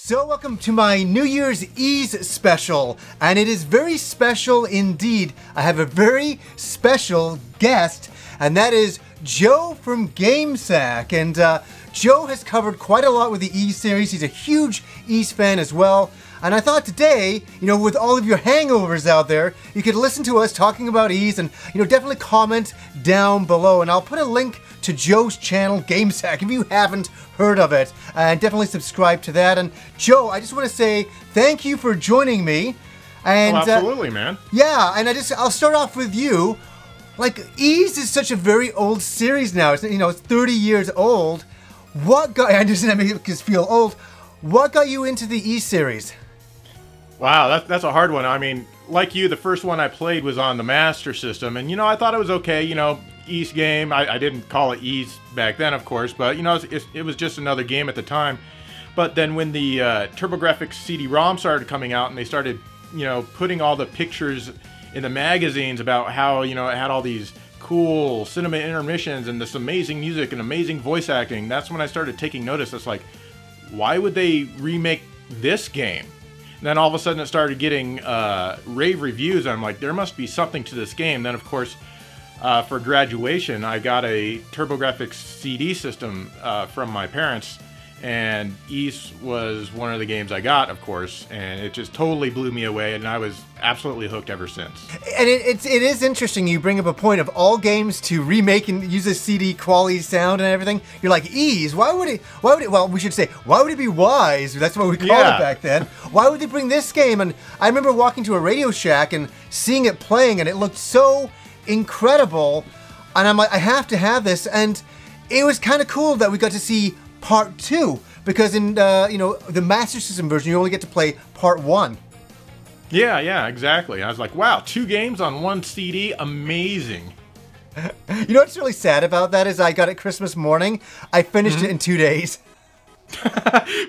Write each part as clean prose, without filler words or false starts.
So welcome to my New Year's Ys special, and it is very special indeed. I have a very special guest, and that is Joe from GameSack. And Joe has covered quite a lot with the Ys series. He's a huge Ys fan as well. And I thought today, with all of your hangovers out there, you could listen to us talking about Ys and, definitely comment down below. And I'll put a link to Joe's channel, GameSack, if you haven't heard of it. And definitely subscribe to that. And Joe, I just want to say thank you for joining me. And, absolutely, man. Yeah, and I'll start off with you. Like, Ys is such a very old series now. It's, it's 30 years old. What got, I understand that makes us feel old. What got you into the Ys series? Wow, that's a hard one. I mean, like you, the first one I played was on the Master System, and I thought it was okay. Ys game. I didn't call it Ys back then, of course, but it was just another game at the time. But then when the TurboGrafx CD-ROM started coming out, and they started, putting all the pictures in the magazines about how it had all these cool cinema intermissions and this amazing music and amazing voice acting, that's when I started taking notice. It's like, why would they remake this game? And then all of a sudden it started getting rave reviews, and I'm like, there must be something to this game. Then, of course, for graduation, I got a TurboGrafx CD system from my parents, and Ys was one of the games I got, of course, and it just totally blew me away, and I was absolutely hooked ever since. And it is interesting you bring up a point of all games to remake and use a CD quality sound and everything. You're like, Ys, why would it, well, we should say, why would it be Wise? That's what we called it back then. Why would they bring this game? And I remember walking to a Radio Shack and seeing it playing, and it looked so incredible, and I'm like, I have to have this. And it was kind of cool that we got to see Part 2, because in the Master System version, you only get to play Part 1. Yeah, exactly. I was like, wow, 2 games on 1 CD, amazing. You know what's really sad about that is I got it Christmas morning. I finished it in 2 days.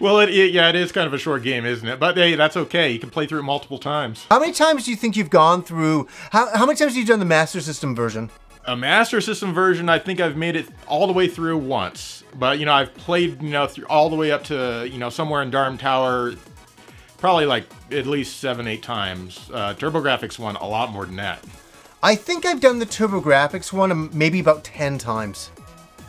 Well, it is kind of a short game, isn't it? But hey, that's okay. You can play through it multiple times. How many times do you think you've gone through? How many times have you done the Master System version? A Master System version, I think I've made it all the way through once. But, I've played, through all the way up to, somewhere in Darm Tower, probably like at least 7-8 times. TurboGrafx one, a lot more than that. I think I've done the TurboGrafx one maybe about 10 times.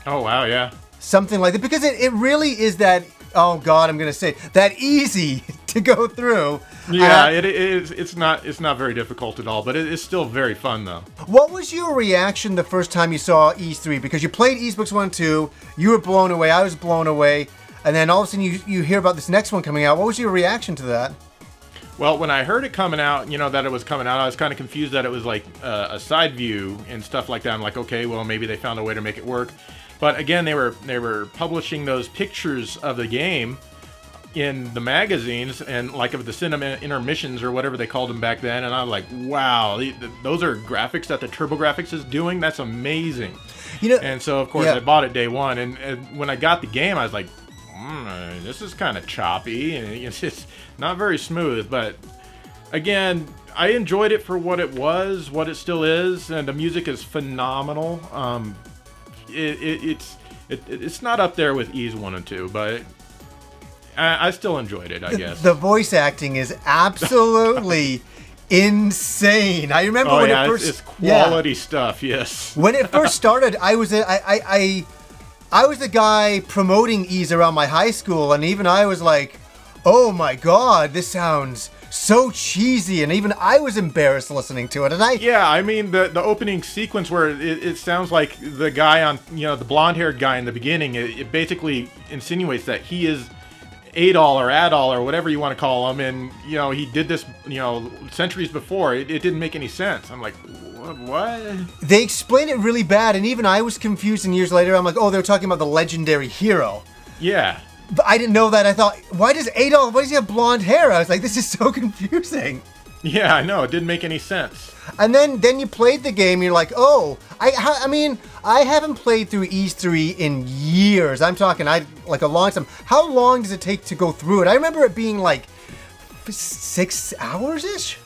Oh, wow, yeah. Something like that, because it really is that, oh God, I'm going to say, that easy to go through. Yeah, it is. It's not very difficult at all, but it is still very fun, though. What was your reaction the first time you saw Ys 3? Because you played Ys Books 1 and 2, you were blown away, I was blown away, and then all of a sudden you hear about this next one coming out. What was your reaction to that? Well, when I heard it coming out, that it was coming out, I was kind of confused that it was like a side view and stuff like that. I'm like, okay, well, maybe they found a way to make it work. But again, they were publishing those pictures of the game in the magazines and like of the cinema intermissions or whatever they called them back then, and I was like, wow, those are graphics that the TurboGrafx is doing. That's amazing. And so of course I bought it day one, and when I got the game, I was like, this is kind of choppy and it's just not very smooth. But again, I enjoyed it for what it was, what it still is, and the music is phenomenal. It's not up there with Ys 1 and 2, but I still enjoyed it, I guess. The voice acting is absolutely insane. I remember when it first... it's quality stuff, yes. When it first started, I was the guy promoting Ys around my high school, and even I was like, oh my God, this sounds so cheesy, and even I was embarrassed listening to it. And I mean, the opening sequence where it sounds like the guy on, the blonde-haired guy in the beginning, it basically insinuates that he is Adol or Adol or whatever you want to call him, and he did this centuries before. It didn't make any sense. I'm like, what? They explained it really bad, and even I was confused, and years later I'm like, oh, they're talking about the legendary hero. Yeah. But I didn't know that. I thought, why does he have blonde hair? I was like, this is so confusing. Yeah, I know. It didn't make any sense. And then you played the game, and you're like, oh, I mean, I haven't played through Ys 3 in years. I'm talking, like a long time. How long does it take to go through it? I remember it being like 6 hours-ish.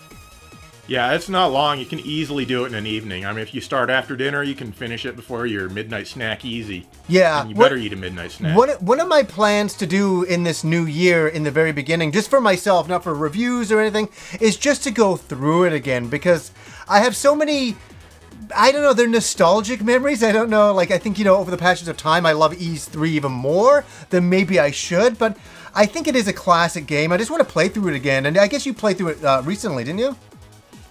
Yeah, it's not long. You can easily do it in an evening. I mean, if you start after dinner, you can finish it before your midnight snack easy. Yeah. And you better eat a midnight snack. One of my plans to do in this new year, in the very beginning, just for myself, not for reviews or anything, is just to go through it again, because I have so many, I don't know, they're nostalgic memories. I don't know, like, I think, you know, over the passage of time, I love Ys III even more than maybe I should, but I think it is a classic game. I just want to play through it again, and I guess you played through it recently, didn't you?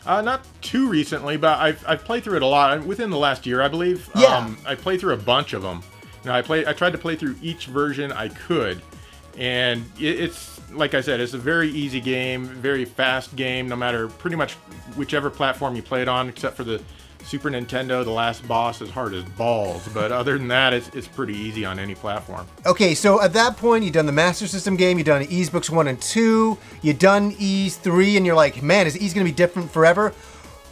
Not too recently, but I've played through it a lot within the last year, I believe. Yeah. I played through a bunch of them. You know, I tried to play through each version I could, and it's like I said, it's a very easy game, very fast game, no matter pretty much whichever platform you play it on, except for the Super Nintendo. The last boss is hard as balls, but other than that, it's pretty easy on any platform. Okay, so at that point, you've done the Master System game, you've done Ys Books 1 and 2, you've done Ys 3, and you're like, man, is Ys going to be different forever?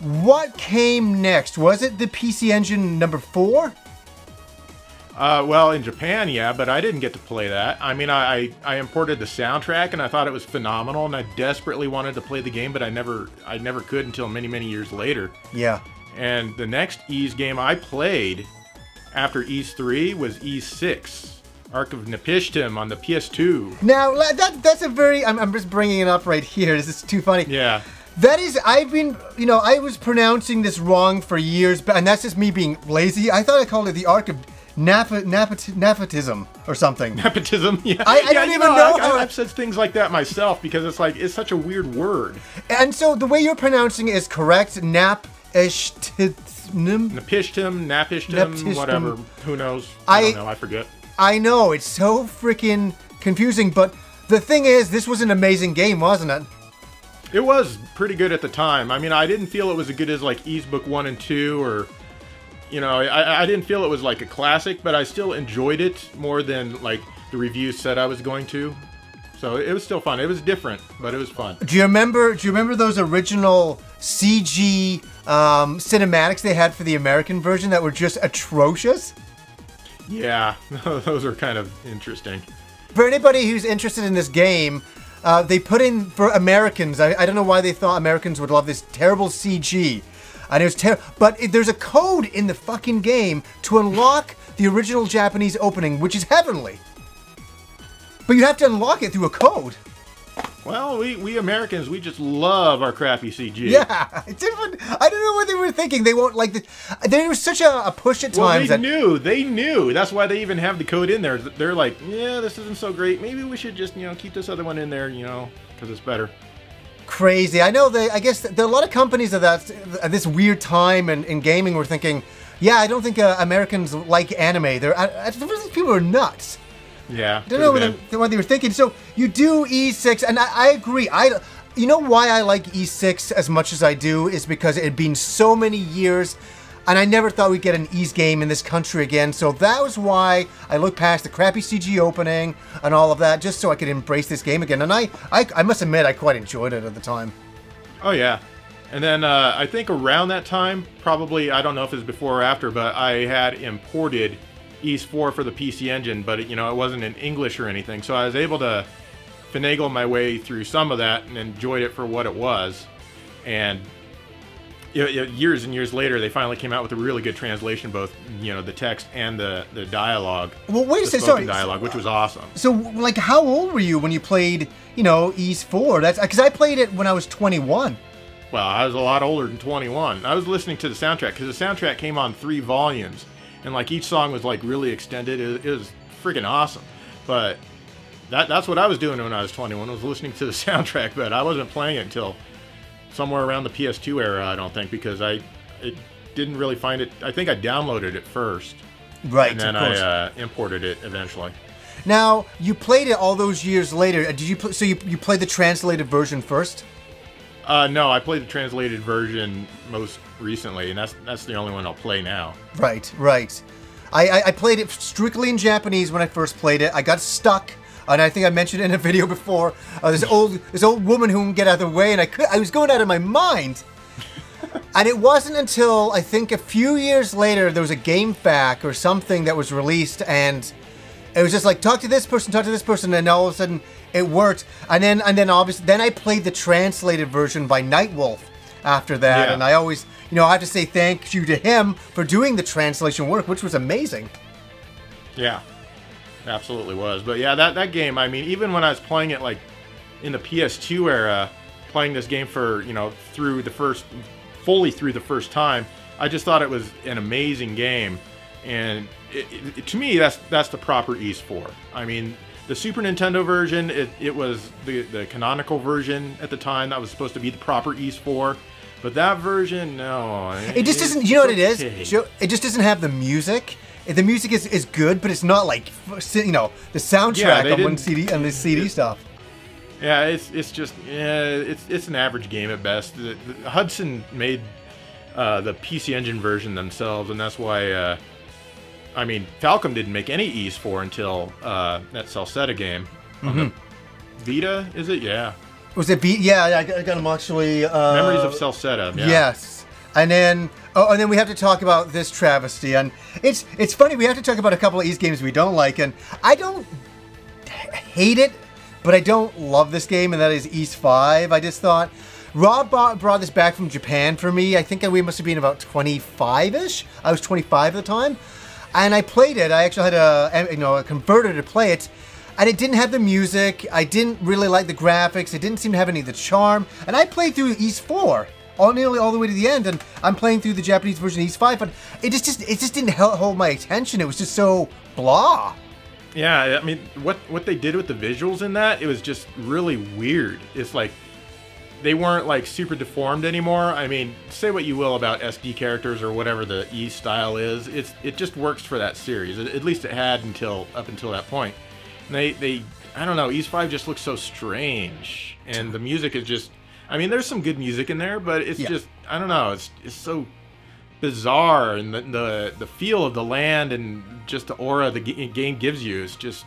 What came next? Was it the PC Engine number 4? Well, in Japan, yeah, but I didn't get to play that. I mean, I imported the soundtrack, and I thought it was phenomenal, and I desperately wanted to play the game, but I never could until many, many years later. Yeah. And the next Ys game I played after Ys 3 was Ys VI, Ark of Napishtim on the PS2. Now, that's a very, I'm just bringing it up right here. This is too funny. Yeah. That is, I've been, you know, I was pronouncing this wrong for years, but, and that's just me being lazy. I thought I called it the Ark of Nepotism or something. Nepotism, yeah. I don't even know how I've said things like that myself because it's like, it's such a weird word. And so the way you're pronouncing it is correct. Napishtim, whatever. Who knows? I don't know. I forget. I know. It's so freaking confusing. But the thing is, this was an amazing game, wasn't it? It was pretty good at the time. I mean, I didn't feel it was as good as like Ys Book 1 and 2 or, you know, I didn't feel it was like a classic, but I still enjoyed it more than like the reviews said I was going to. So it was still fun. It was different, but it was fun. Do you remember those original CG cinematics they had for the American version that were just atrocious? Yeah, those are kind of interesting. For anybody who's interested in this game, they put in, for Americans, I don't know why they thought Americans would love this terrible CG. And it was terrible. But there's a code in the fucking game to unlock the original Japanese opening, which is heavenly. But you have to unlock it through a code. Well, we Americans, we just love our crappy CG. Yeah, I don't know what they were thinking. They won't like the. There was such a push at times. Well, they knew. That's why they even have the code in there. They're like, yeah, this isn't so great. Maybe we should just, you know, keep this other one in there, you know, because it's better. Crazy. I know. I guess there are a lot of companies at this weird time in gaming were thinking, yeah, I don't think Americans like anime. People are nuts. Yeah. I don't know what they were thinking. So you do Ys VI, and I agree. You know why I like Ys VI as much as I do is because it had been so many years, and I never thought we'd get an Ys game in this country again. So that was why I looked past the crappy CG opening and all of that, just so I could embrace this game again. And I must admit, I quite enjoyed it at the time. Oh yeah. And then I think around that time, probably, I don't know if it was before or after, but I had imported Ys IV for the PC Engine, but it wasn't in English or anything, so I was able to finagle my way through some of that and enjoyed it for what it was. And years and years later, they finally came out with a really good translation, both the text and the dialogue. Well, wait a second, sorry, dialogue, which was awesome. So, like, how old were you when you played, Ys IV? That's because I played it when I was 21. Well, I was a lot older than 21. I was listening to the soundtrack because the soundtrack came on 3 volumes. And like each song was like really extended. It was freaking awesome. But that's what I was doing when I was 21. I was listening to the soundtrack, but I wasn't playing it until somewhere around the PS2 era, I don't think, because I didn't really find it. I think I downloaded it first. Right, and then I imported it eventually. Now, you played it all those years later. Did you so you played the translated version first? No, I played the translated version most recently, and that's the only one I'll play now. Right. I played it strictly in Japanese when I first played it. I got stuck, and I think I mentioned it in a video before. This old woman who wouldn't get out of the way, and I was going out of my mind. And it wasn't until I think a few years later there was a game pack or something that was released, and it was just like talk to this person, and all of a sudden it worked. And then obviously I played the translated version by Nightwolf, after that. Yeah. And I always, I have to say thank you to him for doing the translation work, which was amazing. Yeah, absolutely was. But yeah, that game, I mean, even when I was playing it like in the PS2 era, playing this game for, fully through the first time, I just thought it was an amazing game. And to me, that's the proper Ys 4. I mean, the Super Nintendo version, it was the canonical version at the time. That was supposed to be the proper Ys 4. But that version, no. It just doesn't, what it is? It just doesn't have the music. The music is good, but it's not like, the soundtrack on the CD stuff. Yeah, it's an average game at best. Hudson made the PC Engine version themselves, and that's why, Falcom didn't make any Ys 4 until that Celceta game. On the Vita, is it? Yeah. Was it Vita? Yeah, I got them actually. Memories of Celceta, yeah. Yes. And then we have to talk about this travesty. And it's funny, we have to talk about a couple of Ys games we don't like. And I don't hate it, but I don't love this game, and that is Ys VIII. I just thought, Rob brought this back from Japan for me. I think we must have been about 25-ish. I was 25 at the time. And I played it. I actually had a converter to play it. And it didn't have the music. I didn't really like the graphics. It didn't seem to have any of the charm. And I played through Ys 4. Nearly all the way to the end, and I'm playing through the Japanese version of Ys VIII, but it just didn't hold my attention. It was just so blah. Yeah, I mean, what they did with the visuals in that, it was just really weird. It's like they weren't like super deformed anymore. I mean, say what you will about SD characters or whatever the Ys style is, it just works for that series. At least it had up until that point. And they I don't know, Ys VIII just looks so strange, and the music is just. I mean, there's some good music in there, but it's just, I don't know, it's so bizarre, and the feel of the land and just the aura the game gives you is just...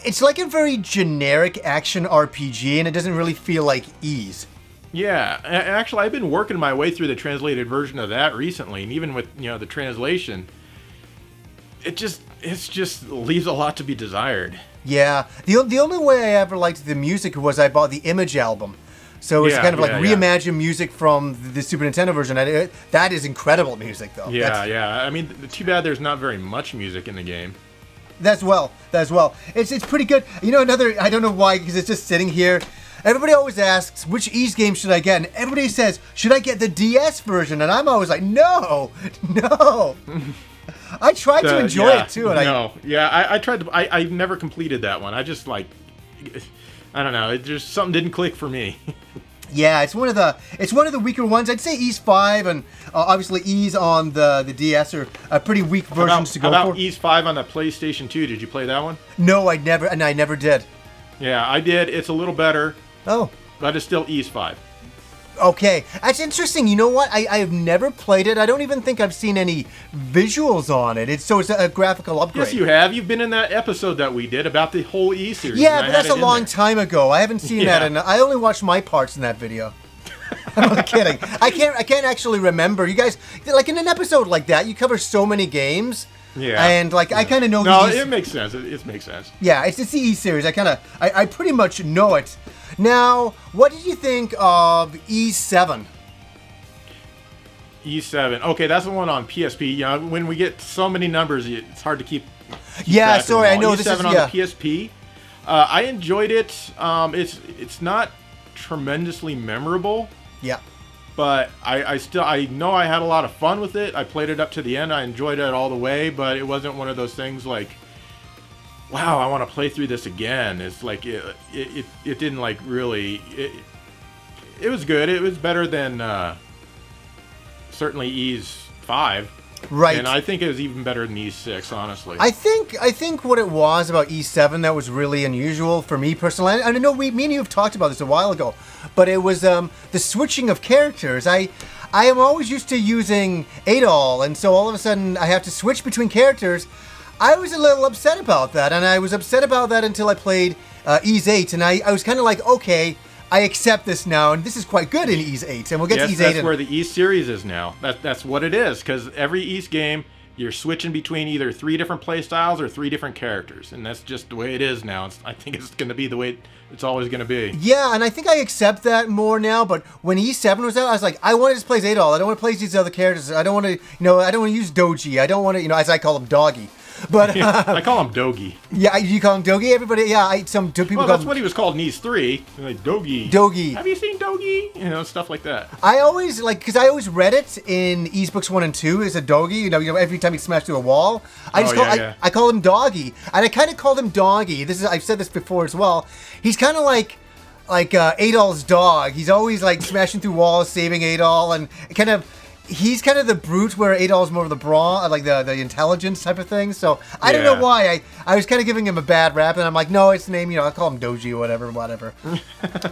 It's like a very generic action RPG, and it doesn't really feel like Ys. Yeah, actually, I've been working my way through the translated version of that recently, and even with, the translation, it just leaves a lot to be desired. Yeah, the only way I ever liked the music was I bought the Image album. So it's kind of like reimagined music from the Super Nintendo version. That is incredible music, though. Yeah. I mean, too bad there's not very much music in the game. That's well. It's pretty good. Another, I don't know why, because it's just sitting here. Everybody always asks, which Ys game should I get? And everybody says, should I get the DS version? And I'm always like, no. I tried to enjoy it, too. And I tried to, I never completed that one. I just, like... I don't know. Something didn't click for me. Yeah, it's one of the weaker ones. I'd say Ys VIII and obviously Ys on the DS are pretty weak versions to go for. How about Ys VIII on the PlayStation 2? Did you play that one? No, I never did. Yeah, I did. It's a little better. Oh, but it's still Ys VIII. Okay, that's interesting. You know what? I have never played it. I don't even think I've seen any visuals on it. It's a graphical upgrade. Yes, you have. You've been in that episode that we did about the whole Ys series. Yeah, but that's a long time ago. I haven't seen that, and I only watched my parts in that video. I'm not kidding. I can't actually remember. You guys, like in an episode like that, you cover so many games. Yeah. And I kind of know. No, it makes sense. It makes sense. Yeah, it's the Ys series. I pretty much know it. Now, what did you think of Ys VII? Ys VII. Okay, that's the one on PSP. When we get so many numbers, it's hard to keep yeah, sorry, I know Ys this is on the PSP. I enjoyed it. It's not tremendously memorable. Yeah. But I know I had a lot of fun with it. I played it up to the end. I enjoyed it all the way, but it wasn't one of those things like, wow, I want to play through this again. It's like it didn't like really. It was good. It was better than certainly Ys VIII. Right. And I think it was even better than Ys VI, honestly. I think what it was about Ys VII that was really unusual for me personally, I know me and you have talked about this a while ago, but it was the switching of characters. I am always used to using Adol, and so all of a sudden I have to switch between characters. I was a little upset about that, and I was upset about that until I played Ys VIII, and I was kind of like, okay, I accept this now, and this is quite good in Ys VIII, and we'll get to Ys VIII. That's where the Ys series is now. That's what it is, because every Ys game you're switching between either 3 different play styles or 3 different characters, and that's just the way it is now. I think it's going to be the way it's always going to be. Yeah, and I think I accept that more now, but when Ys VII was out, I was like, I want to just play Adol. I don't want to play these other characters. I don't want to, I don't want to use Doji. I don't want to, as I call him, Doggy. But I call him Dogi. Yeah, you call him Dogi? Everybody, some people well, call that's what he was called in Ys III. Like, Dogi. Dogi. Have you seen Dogi? Stuff like that. I always, because I always read it in Ys books 1 and 2 as a Dogi. Every time he smashed through a wall, I call him Doggy. And I kind of called him Doggy. I've said this before as well. He's kind of like Adol's dog. He's always like smashing through walls, saving Adol, and he's kind of the brute where Adol's more of the brawn, like the intelligence type of thing. So I don't know why. I was kind of giving him a bad rap, and I'm like, no, it's the name, I'll call him Doji or whatever.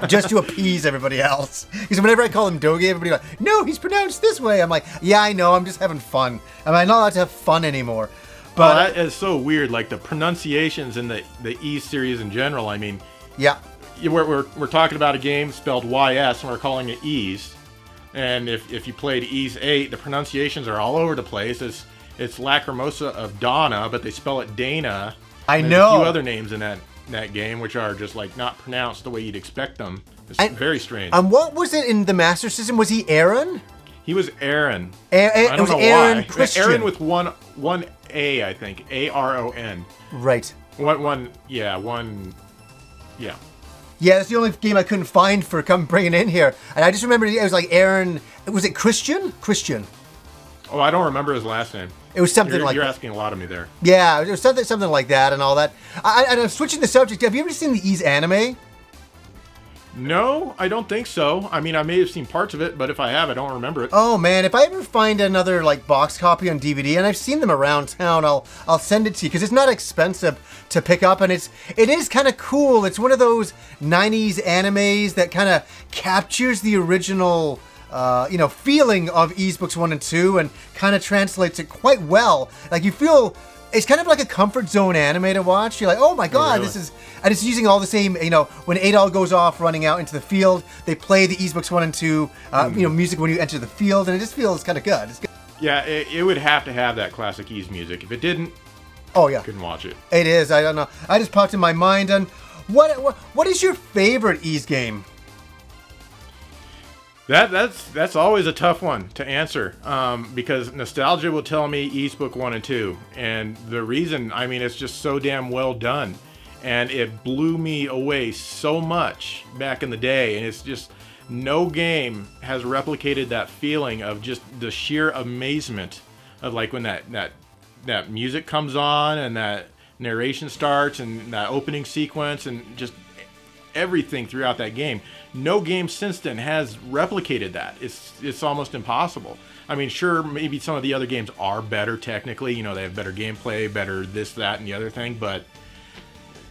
Just to appease everybody else. Because whenever I call him Dogi, everybody's like, no, he's pronounced this way. I'm like, yeah, I know, I'm just having fun. I'm not allowed to have fun anymore. But that is so weird, like the pronunciations in the Ys series in general. I mean, yeah. We're talking about a game spelled YS, and we're calling it Ys. And if you played Ys VIII, the pronunciations are all over the place. It's Lacrimosa of Donna, but they spell it Dana. I know. There's a few other names in that game which are just like not pronounced the way you'd expect them. It's very strange. What was it in the Master System? Was he Aaron? He was Aaron. I don't know Aaron why. Christian. Aaron with one A, I think. Aron. Right. Yeah. Yeah, that's the only game I couldn't find for bringing in here. And I just remember it was like Aaron. Was it Christian? Christian. Oh, I don't remember his last name. It was something You're asking a lot of me there. Yeah, it was something like that and all that. I'm switching the subject. Have you ever seen the Ys anime? No, I don't think so. I mean, I may have seen parts of it, but if I have, I don't remember it. Oh man, if I ever find another box copy on DVD, and I've seen them around town, I'll send it to you because it's not expensive to pick up, and it is kind of cool. It's one of those '90s animes that kind of captures the original, feeling of Ys books 1 and 2, and kind of translates it quite well. Like you feel. It's kind of like a comfort zone anime to watch. You're like, oh my god, really? This is... And it's using all the same, when Adol goes off running out into the field, they play the Ys books 1 and 2, music when you enter the field, and it just feels kind of good. It's good. Yeah, it would have to have that classic Ys music. If it didn't, couldn't watch it. It is, I don't know. I just popped in my mind, and what is your favorite Ys game? That's always a tough one to answer because nostalgia will tell me Ys Book 1 and 2, and the reason, I mean, it's just so damn well done, and it blew me away so much back in the day, and it's just no game has replicated that feeling of just the sheer amazement of like when that music comes on and that narration starts and that opening sequence and just everything throughout that game. No game since then has replicated that. It's almost impossible. I mean, sure, maybe some of the other games are better technically. They have better gameplay, better this, that, and the other thing, but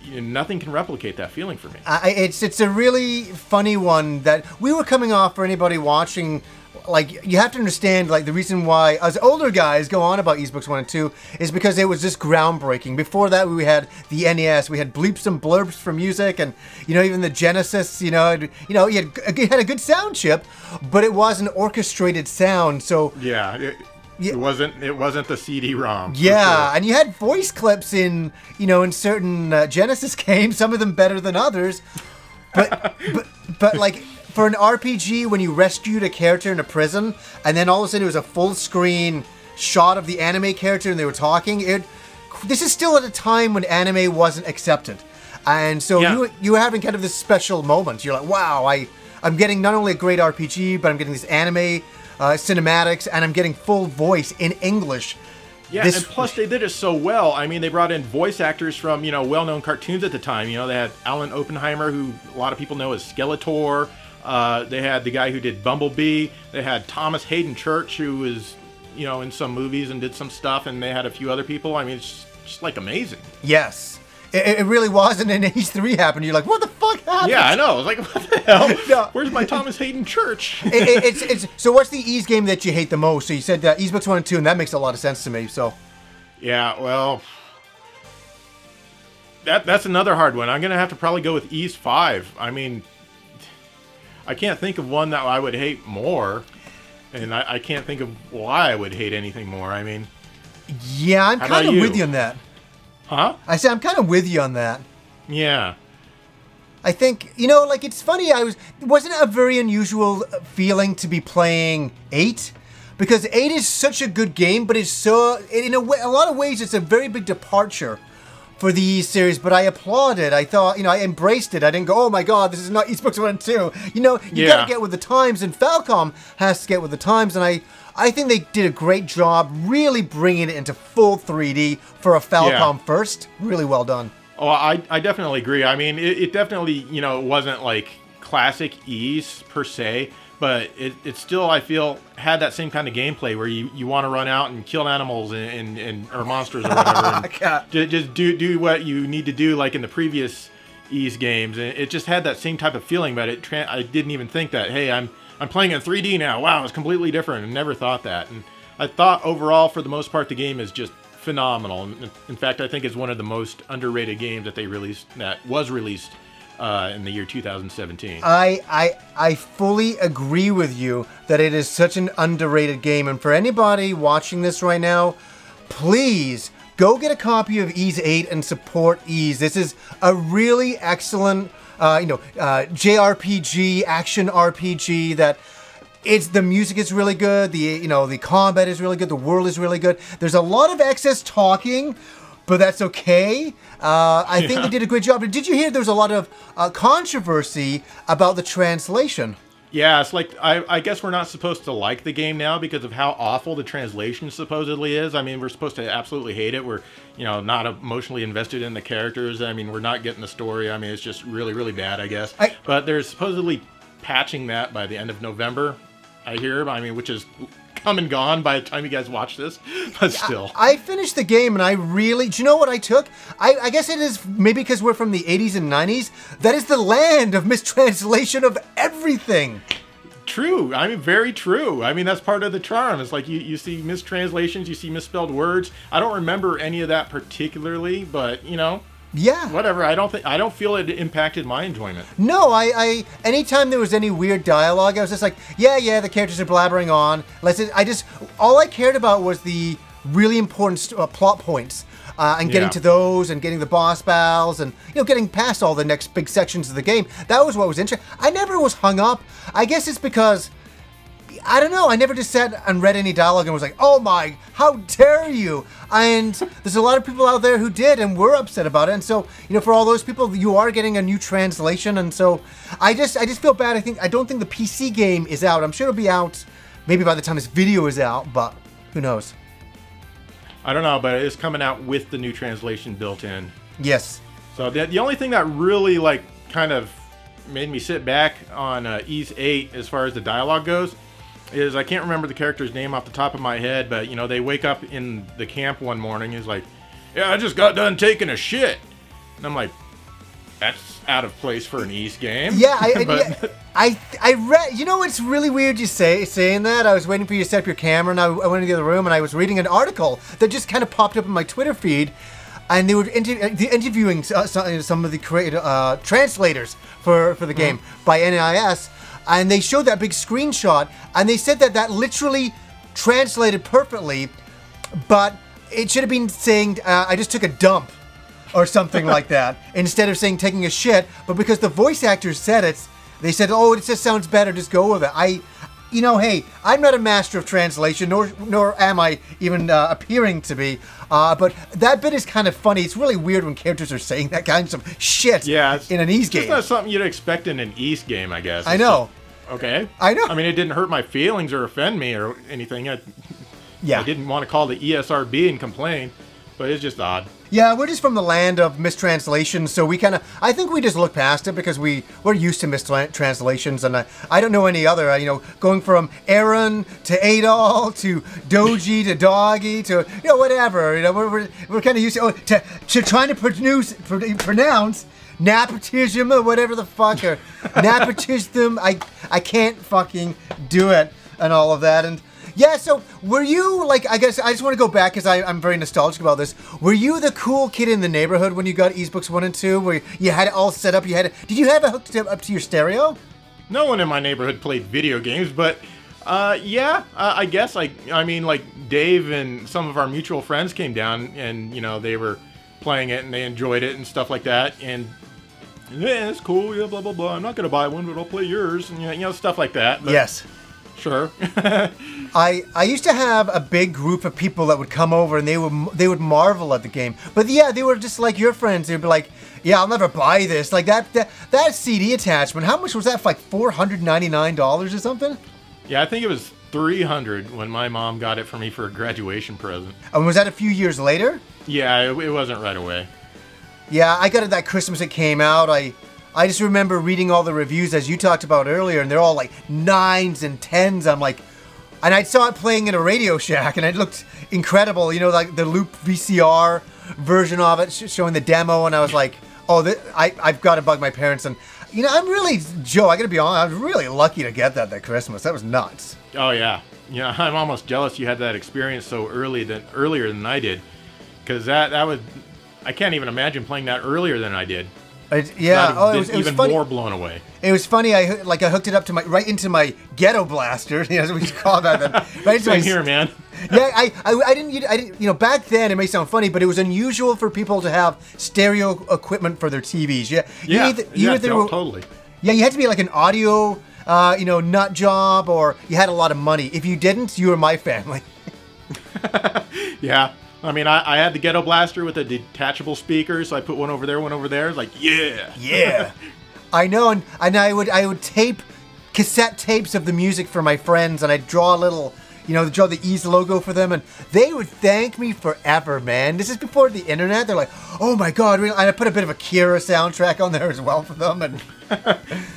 nothing can replicate that feeling for me. It's a really funny one that we were coming off for anybody watching. Like, you have to understand, the reason why us older guys go on about Ys books 1 and 2 is because it was just groundbreaking. Before that, we had the NES, we had bleeps and blurbs for music, and, even the Genesis, you had a good sound chip, but it was an orchestrated sound, so... Yeah, it wasn't the CD-ROM. Yeah, sure. And you had voice clips in certain Genesis games, some of them better than others, but for an RPG, when you rescued a character in a prison, and then all of a sudden it was a full-screen shot of the anime character and they were talking, this is still at a time when anime wasn't accepted. And so you were having kind of this special moment. You're like, wow, I'm getting not only a great RPG, but I'm getting this anime cinematics, and I'm getting full voice in English. Yeah, and plus they did it so well. I mean, they brought in voice actors from, well-known cartoons at the time. They had Alan Oppenheimer, who a lot of people know as Skeletor. They had the guy who did Bumblebee. They had Thomas Hayden Church, who was, in some movies and did some stuff, and they had a few other people. I mean, it's just amazing. Yes. It really was, and then Ys III happened. You're like, what the fuck happened? Yeah, I know. I was like, what the hell? No. Where's my Thomas Hayden Church? So what's the Ys game that you hate the most? So you said Ys books 1 and 2, and that makes a lot of sense to me, so... Yeah, well... That's another hard one. I'm going to have to probably go with Ys VIII. I mean... I can't think of one that I would hate more, and I can't think of why I would hate anything more. I mean, Yeah, I'm How kind about of with you? you on that. Huh? I say I'm kind of with you on that. Yeah. I think, you know, like, it's funny, it wasn't a very unusual feeling to be playing 8, because 8 is such a good game, but it's so, in a lot of ways, it's a very big departure for the Ys series, but I applaud it. I thought, you know, I embraced it. I didn't go, oh my god, this is not Ys Books 1 and 2. You know, you gotta get with the times, and Falcom has to get with the times, and I think they did a great job really bringing it into full 3D for a Falcom first. Really well done. Oh, I definitely agree. I mean, it definitely, you know, wasn't like classic Ys per se, but it still, I feel, had that same kind of gameplay where you want to run out and kill animals or monsters or whatever, and just do what you need to do, like in the previous Ys games. And it just had that same type of feeling, but I didn't even think that, hey, I'm playing in 3D now. Wow, it's completely different. I never thought that. And I thought overall, for the most part, the game is just phenomenal. In fact, I think it's one of the most underrated games that was released in the year 2017. I fully agree with you that it is such an underrated game, and for anybody watching this right now, please go get a copy of Ys VIII and support Ys. This is a really excellent, JRPG, action RPG that. The music is really good. The combat is really good. The world is really good. There's a lot of excess talking, but that's okay. I think they did a great job. But did you hear there's a lot of controversy about the translation? Yeah, it's like, I guess we're not supposed to like the game now because of how awful the translation supposedly is. I mean, we're supposed to absolutely hate it. We're, not emotionally invested in the characters. I mean, we're not getting the story. I mean, it's just really, really bad, I guess. But they're supposedly patching that by the end of November, I hear. I mean, which is come and gone by the time you guys watch this, but still. I finished the game and do you know what I took? I guess it is maybe because we're from the 80s and 90s. That is the land of mistranslation of everything. True. I mean, very true. I mean, that's part of the charm. It's like you see mistranslations, you see misspelled words. I don't remember any of that particularly, but, yeah. Whatever. I don't feel it impacted my enjoyment. No, anytime there was any weird dialogue, I was just like, yeah, the characters are blabbering on. All I cared about was the really important plot points, and getting to those, and getting the boss battles, and, getting past all the next big sections of the game. That was what was interesting. I never was hung up. I guess it's because, I don't know, I never just sat and read any dialogue and was like, oh my, how dare you? And there's a lot of people out there who did and were upset about it. And so, for all those people, you are getting a new translation. And so I just feel bad. I don't think the PC game is out. I'm sure it'll be out maybe by the time this video is out, but who knows? I don't know, but it is coming out with the new translation built in. Yes. So the only thing that really, kind of made me sit back on Ys VIII as far as the dialogue goes is I can't remember the character's name off the top of my head, but, they wake up in the camp one morning. He's like, yeah, I just got done taking a shit. And I'm like, that's out of place for an Ys game. Yeah, I read, it's really weird you saying that. I was waiting for you to set up your camera, and I went into the other room, and I was reading an article that just kind of popped up in my Twitter feed, and they were interviewing some of the translators for the game by NIS, and they showed that big screenshot, and they said that literally translated perfectly, but it should have been saying, I just took a dump, or something like that, instead of saying taking a shit. But because the voice actors said it, they said, oh, it just sounds better, just go with it. Hey, I'm not a master of translation, nor am I even appearing to be. But that bit is kind of funny. It's really weird when characters are saying that kind of shit in an Ys game. It's not something you'd expect in an Ys game, I guess. I know. Okay. I know. I mean, it didn't hurt my feelings or offend me or anything. I didn't want to call the ESRB and complain, but it's just odd. Yeah, we're just from the land of mistranslations, so I think we just look past it because we're used to mistranslations, and I don't know any other, going from Aaron to Adol to Doji to Doggy to, whatever, we're kind of used to trying to pronounce nepotism or whatever the fuck, or nepotism, I can't fucking do it, and all of that, and yeah, so were you, I guess I just want to go back because I'm very nostalgic about this. Were you the cool kid in the neighborhood when you got Ys Books 1 and 2, where you had it all set up? Did you have it hooked up to your stereo? No one in my neighborhood played video games, but I guess, I mean, Dave and some of our mutual friends came down, and you know, they were playing it and they enjoyed it and stuff like that. And yeah, it's cool. Yeah, blah blah blah. I'm not gonna buy one, but I'll play yours, and you know, stuff like that. But yes. Sure. I used to have a big group of people that would come over and they would marvel at the game. But yeah, they were just like your friends. They'd be like, "Yeah, I'll never buy this." Like that CD attachment. How much was that? For like $499 or something? Yeah, I think it was $300 when my mom got it for me for a graduation present. And was that a few years later? Yeah, it wasn't right away. Yeah, I got it that Christmas it came out. I just remember reading all the reviews as you talked about earlier, and they're all like 9s and 10s. I'm like, and I saw it playing in a Radio Shack, and it looked incredible. You know, like the loop VCR version of it, showing the demo, and I was like, oh, I've got to bug my parents. And you know, I'm really, Joe, I got to be honest, I was really lucky to get that Christmas. That was nuts. Oh yeah, yeah. I'm almost jealous you had that experience so earlier than I did, because that was, I can't even imagine playing that earlier than I did. Yeah, it was even funny. More blown away. It was funny. I hooked it up to right into my ghetto blaster. You know, as we call that. Right into Same here, man. Yeah, I didn't. You know, back then it may sound funny, but it was unusual for people to have stereo equipment for their TVs. Yeah, totally. Yeah, you had to be like an audio, nut job, or you had a lot of money. If you didn't, you were my family. Yeah. I mean, I had the ghetto blaster with a detachable speaker, so I put one over there. Like, yeah. Yeah. I know, and I would tape cassette tapes of the music for my friends, and I'd draw a little, draw the Ys logo for them, and they would thank me forever, man. This is before the internet. They're like, oh my God. And I put a bit of a Kira soundtrack on there as well for them. And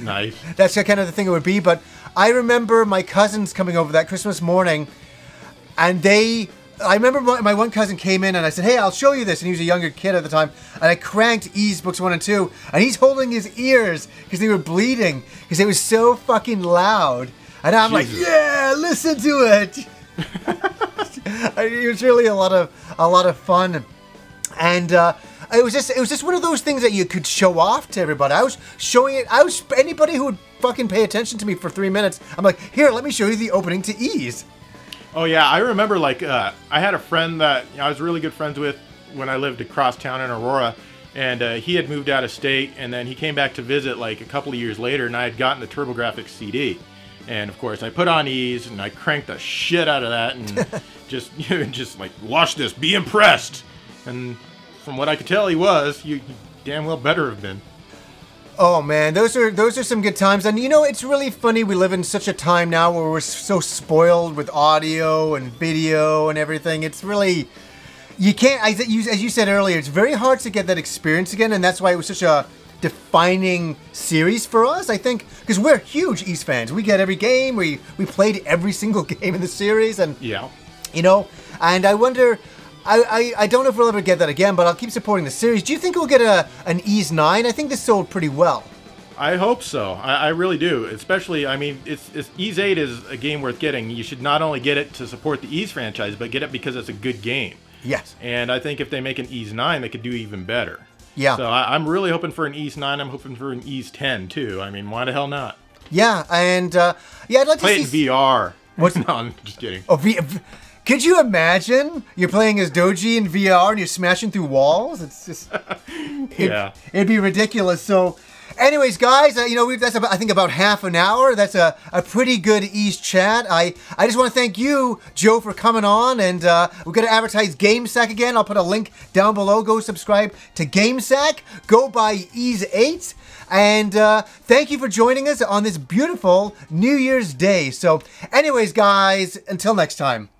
nice. That's kind of the thing it would be. But I remember my cousins coming over that Christmas morning, and I remember my one cousin came in and I said, hey, I'll show you this. And he was a younger kid at the time. And I cranked Ys Books 1 and 2. And he's holding his ears because they were bleeding because it was so fucking loud. And I'm like, yeah, listen to it. It was really a lot of fun. And it was just one of those things that you could show off to everybody. I was showing it. Anybody who would fucking pay attention to me for 3 minutes, I'm like, here, let me show you the opening to Ys. Oh yeah, I remember I had a friend that I was really good friends with when I lived across town in Aurora, and he had moved out of state, and then he came back to visit like a couple of years later, and I had gotten the TurboGrafx CD, and of course I put on Ys and I cranked the shit out of that and just like, watch this, be impressed, and from what I could tell, he was. You damn well better have been. Oh man, those are some good times. And it's really funny, we live in such a time now where we're so spoiled with audio and video and everything. It's really, you can't, as you said earlier, it's very hard to get that experience again, and that's why it was such a defining series for us, I think, because we're huge Ys fans. We get every game, we played every single game in the series, and yeah, and I wonder, I don't know if we'll ever get that again, but I'll keep supporting the series. Do you think we'll get an Ys 9? I think this sold pretty well. I hope so. I really do. Especially, I mean, Ys VIII is a game worth getting. You should not only get it to support the Ys franchise, but get it because it's a good game. Yes. And I think if they make an Ys 9, they could do even better. Yeah. So I'm really hoping for an Ys 9. I'm hoping for an Ys 10 too. I mean, why the hell not? Yeah, and I'd like play to it in VR. What's no, I'm just kidding. Oh, could you imagine you're playing as Doji in VR and you're smashing through walls? It's just, yeah, it'd be ridiculous. So, anyways, guys, that's I think about half an hour. That's a pretty good Ys chat. I just want to thank you, Joe, for coming on, and we're gonna advertise GameSack again. I'll put a link down below. Go subscribe to GameSack. Go buy Ys VIII. And thank you for joining us on this beautiful New Year's Day. So, anyways, guys, until next time.